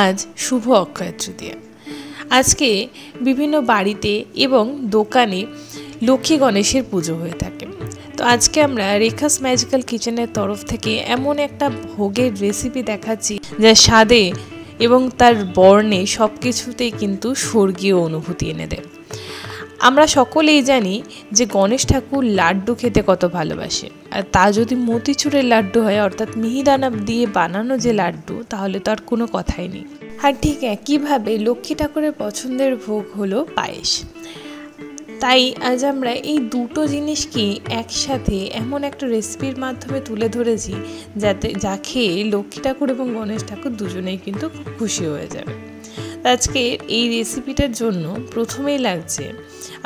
আজ শুভ অক্ষয় তৃতীয়া। আজকে বিভিন্ন বাড়িতে এবং দোকানে লক্ষ্মী গণেশের পুজো হয়ে থাকে। তো আজকে আমরা রেখাস ম্যাজিক্যাল কিচেনের তরফ থেকে এমন একটা ভোগের রেসিপি দেখাচ্ছি যা স্বাদে এবং তার বর্ণে সব কিছুতেই কিন্তু স্বর্গীয় অনুভূতি এনে দেয়। আমরা সকলেই জানি যে গণেশ ঠাকুর লাড্ডু খেতে কত ভালোবাসে, আর তা যদি মতিচুরের লাড্ডু হয় অর্থাৎ মিহিদানা দিয়ে বানানো যে লাড্ডু, তাহলে তো আর কোনো কথাই নেই। আর ঠিক একইভাবে লক্ষ্মী ঠাকুরের পছন্দের ভোগ হলো পায়েস। তাই আজ আমরা এই দুটো জিনিসকে একসাথে এমন একটা রেসিপির মাধ্যমে তুলে ধরেছি যা খেয়ে লক্ষ্মী ঠাকুর এবং গণেশ ঠাকুর দুজনেই কিন্তু খুব খুশি হয়ে যাবে। আজকে এই রেসিপিটার জন্য প্রথমেই লাগছে,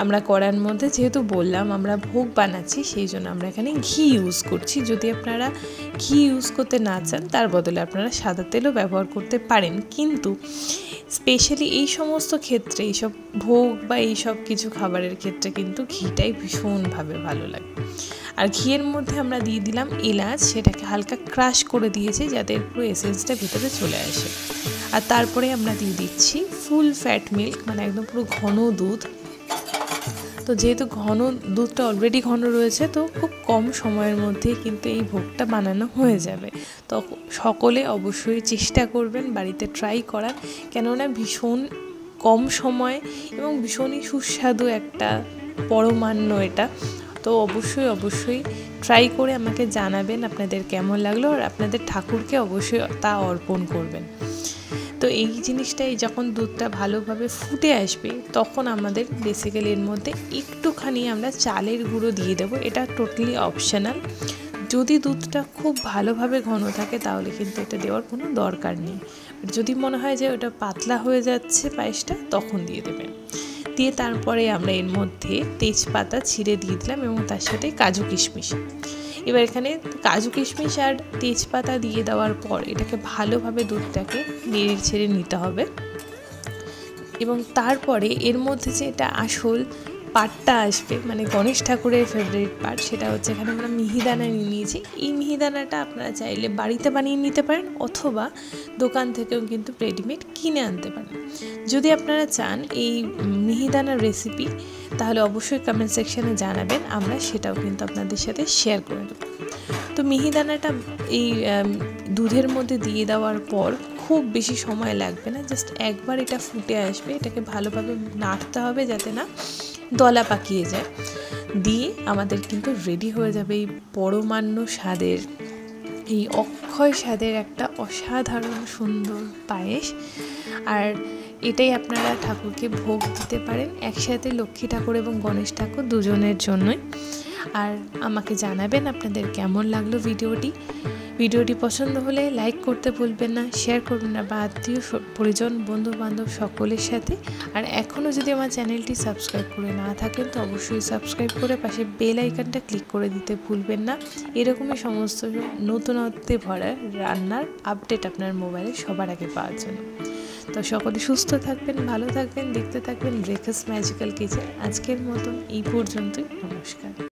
আমরা কড়ার মধ্যে যেহেতু বললাম আমরা ভোগ বানাচ্ছি, সেই জন্য আমরা এখানে ঘি ইউজ করছি। যদি আপনারা ঘি ইউজ করতে না চান তার বদলে আপনারা সাদা তেলও ব্যবহার করতে পারেন, কিন্তু স্পেশালি এই সমস্ত ক্ষেত্রে এইসব ভোগ বা এইসব কিছু খাবারের ক্ষেত্রে কিন্তু ঘিটাই ভীষণভাবে ভালো লাগে। আর ঘিয়ের মধ্যে আমরা দিয়ে দিলাম এলাচ, সেটাকে হালকা ক্রাশ করে দিয়েছি যাতে পুরো এসেন্সটা ভিতরে চলে আসে। আর তারপরে আমরা দিয়ে দিচ্ছি ফুল ফ্যাট মিল্ক, মানে একদম পুরো ঘন দুধ। তো যেহেতু দুধটা অলরেডি ঘন রয়েছে, তো খুব কম সময়ের মধ্যেই কিন্তু এই ভোগটা বানানো হয়ে যাবে। তো সকলে অবশ্যই চেষ্টা করবেন বাড়িতে ট্রাই করার, কেননা ভীষণ কম সময় এবং ভীষণই সুস্বাদু একটা পরমান্ন এটা। তো অবশ্যই ট্রাই করে আমাকে জানাবেন আপনাদের কেমন লাগলো, আর আপনাদের ঠাকুরকে অবশ্যই তা অর্পণ করবেন। তো এই জিনিসটাই যখন দুধটা ভালোভাবে ফুটে আসবে, তখন আমাদের বেসিক্যালি এর মধ্যে একটুখানি আমরা চালের গুঁড়ো দিয়ে দেবো। এটা টোটালি অপশনাল। যদি দুধটা খুব ভালোভাবে ঘন থাকে তাহলে কিন্তু এটা দেওয়ার কোনো দরকার নেই। যদি মনে হয় যে ওটা পাতলা হয়ে যাচ্ছে পায়েসটা, তখন দিয়ে দেবেন। দিয়ে তারপরে আমরা এর মধ্যে তেজপাতা ছিঁড়ে দিয়ে দিলাম এবং তার সাথে কাজু কিশমিশ। এবার এখানে কাজু কিশমিশ আর তেজপাতা দিয়ে দেওয়ার পর এটাকে ভালোভাবে দুধটাকে নেড়ে ছেড়ে নিতে হবে। এবং তারপরে এর মধ্যে যে এটা আসল পার্টটা আসবে, মানে গণেশ ঠাকুরের ফেভারিট পার্ট, সেটা হচ্ছে এখানে আমরা মিহিদানা নিয়ে নিয়েছি। এই মিহিদানাটা আপনারা চাইলে বাড়িতে বানিয়ে নিতে পারেন, অথবা দোকান থেকেও কিন্তু রেডিমেড কিনে আনতে পারেন। যদি আপনারা চান এই মিহিদানার রেসিপি, তাহলে অবশ্যই কমেন্ট সেকশানে জানাবেন, আমরা সেটাও কিন্তু আপনাদের সাথে শেয়ার করে দেবো। তো মিহিদানাটা এই দুধের মধ্যে দিয়ে দেওয়ার পর খুব বেশি সময় লাগবে না, জাস্ট একবার এটা ফুটে আসবে, এটাকে ভালোভাবে নাড়তে হবে যাতে না দলা পাকিয়ে যায়। দিয়ে আমাদের কিন্তু রেডি হয়ে যাবে এই পরমান্ন স্বাদের, এই অক্ষয় স্বাদের একটা অসাধারণ সুন্দর পায়েস। আর এটাই আপনারা ঠাকুরকে ভোগ দিতে পারেন একসাথে, লক্ষ্মী ঠাকুর এবং গণেশ ঠাকুর দুজনের জন্যই। আর আমাকে জানাবেন আপনাদের কেমন লাগলো ভিডিওটি পছন্দ হলে লাইক করতে ভুলবেন না, শেয়ার করবেন না বা আত্মীয় পরিজন বন্ধু বান্ধব সকলের সাথে। আর এখনও যদি আমার চ্যানেলটি সাবস্ক্রাইব করে না থাকেন তো অবশ্যই সাবস্ক্রাইব করে পাশে বেল আইকনটা ক্লিক করে দিতে ভুলবেন না, এরকমই সমস্ত নতুনত্বে ভরা রান্নার আপডেট আপনার মোবাইলে সবার আগে পাওয়ার জন্য। তো সকলে সুস্থ থাকবেন, ভালো থাকবেন, দেখতে থাকবেন রেখাস ম্যাজিক্যাল কিচেন। আজকের মতন এই পর্যন্তই, নমস্কার।